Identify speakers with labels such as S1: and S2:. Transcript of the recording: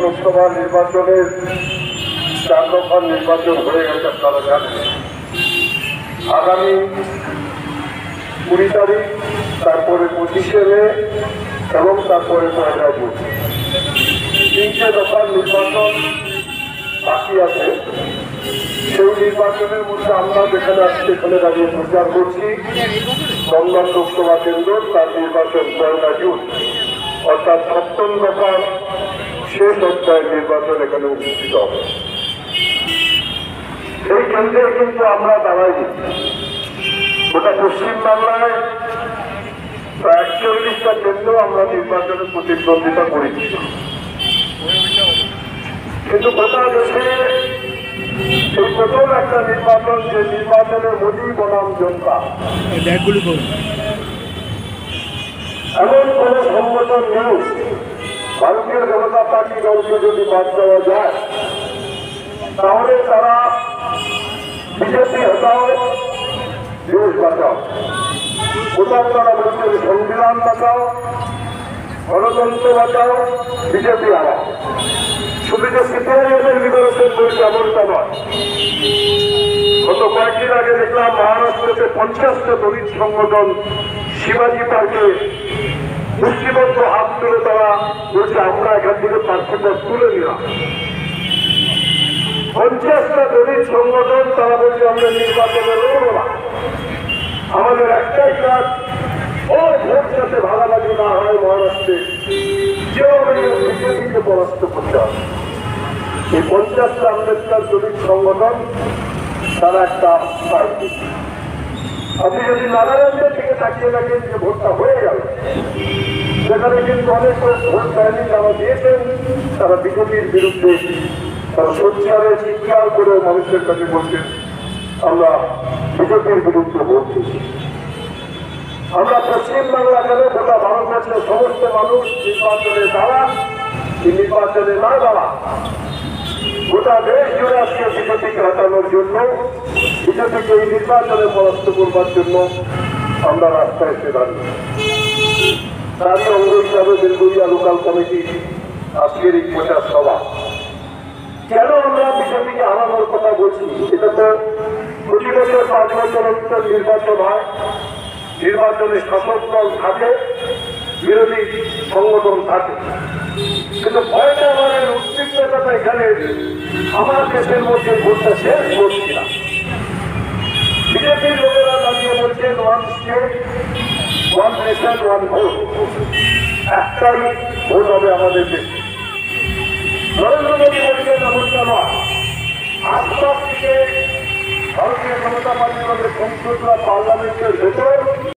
S1: লোকসভা নির্বাচনের 4 দফার নির্বাচন হয়ে গেছে। আপনারা জানেন আগামী 20 তারিখ, তারপরে 25শে মে এবং তারপরে 1 জুন 3টে দফার নির্বাচন বাকি আছে। সেই নির্বাচনের মধ্যে আমরা যেখানে আজকে এখানে দাঁড়িয়ে প্রচার করছি দমদম লোকসভা কেন্দ্র, তার নির্বাচন 1 জুন, অর্থাৎ 7ম দফার শেষ অধ্যায়ের নির্বাচন এখানে অনুষ্ঠিত হবে। এই কেন্দ্রে কিন্তু আমরা দাঁড়াইনি। গোটা পশ্চিমবাংলায় প্রায় 41টা কেন্দ্র আমরা নির্বাচনে প্রতিদ্বন্দ্বিতা করেছি, কিন্তু গোটা দেশে এই প্রথম একটা নির্বাচন, যে নির্বাচনের মোদি বনাম জনতা, এমন কোন সংগঠন নেই ভারতীয় জনতা পার্টি দলকে যদি বাদ দেওয়া যায় তাহলে তারা বিজেপি হটাও, দেশ বাঁচাও। কোথাও তারা বলছে সংবিধান বাঁচাও, গণতন্ত্র বাঁচাও, বিজেপি হারাও। শুধু যে সিপিআইএমের লিবারেশন বলছে এমনটা নয়। গত কয়েকদিন আগে দেখলাম মহারাষ্ট্রতে 50টা দলিত সংগঠন শিবাজি পার্কে মুষ্টিবদ্ধ হাত তুলে তারা বলছে আমরা এখান থেকে প্রার্থীটা তুলে নিলাম। 50টা দলিত সংগঠন তারা বলছে আমরা নির্বাচনে লড়ব না, আমাদের একটাই কাজ, ওই ভোট যাতে ভাগাভাগি না হয় মহারাষ্ট্রে, যেভাবে বিজেপিকে পরাস্ত করতে হবে। এই 50টা আম্বেদকর দলিত সংগঠন তারা একটা পার্টি। আপনি যদি নাগাল্যান্ডের থেকে তাকিয়ে রাখেন যে ভোটটা হয়ে গেল, সেখানে কিন্তু অনেক ভোট দেয়নি, যারা দিয়েছেন তারা বিজেপির বিরুদ্ধে, তারা সোচ্চারে চিৎকার করে মানুষের কাছে বলছেন আমরা বিজেপির বিরুদ্ধে ভোট দিচ্ছি। আমরা পশ্চিমবাংলা কেন গোটা ভারতবর্ষের সমস্ত মানুষ নির্বাচনে দাঁড়ান কি নির্বাচনে না দাঁড়ান, গোটা দেশ জুড়ে আজকে বিজেপিকে হটানোর জন্য, বিজেপিকে এই নির্বাচনে পরাস্ত করবার জন্য আমরা রাস্তায় এসে দাঁড়িয়ে। তারই অঙ্গ হিসাবে বেলগুড়িয়া লোকাল কমিটি আজকের এই প্রচার সভা। কেন আমরা বিজেপিকে হারানোর কথা বলছি? এটা তো প্রতি বছর 5 বছর অন্তর নির্বাচন হয়, নির্বাচনে শাসক দল থাকে, বিরোধী সংগঠন থাকে, কিন্তু ভয়টা আমাদের উদ্বিগ্নতা এখানে আমার দেশের মধ্যে ভোটটা শেষ করছি না। বিজেপির লোকেরা দাঁড়িয়ে বলছেন 1 স্টেট 1 নেশন 1 ভোট, একটাই ভোট হবে আমাদের দেশে। নরেন্দ্র মোদী বলছেন এমনটা নয়। আজকাল থেকে ভারতীয় জনতা পার্টি আমাদের সংসদরা পার্লামেন্টের ভেতর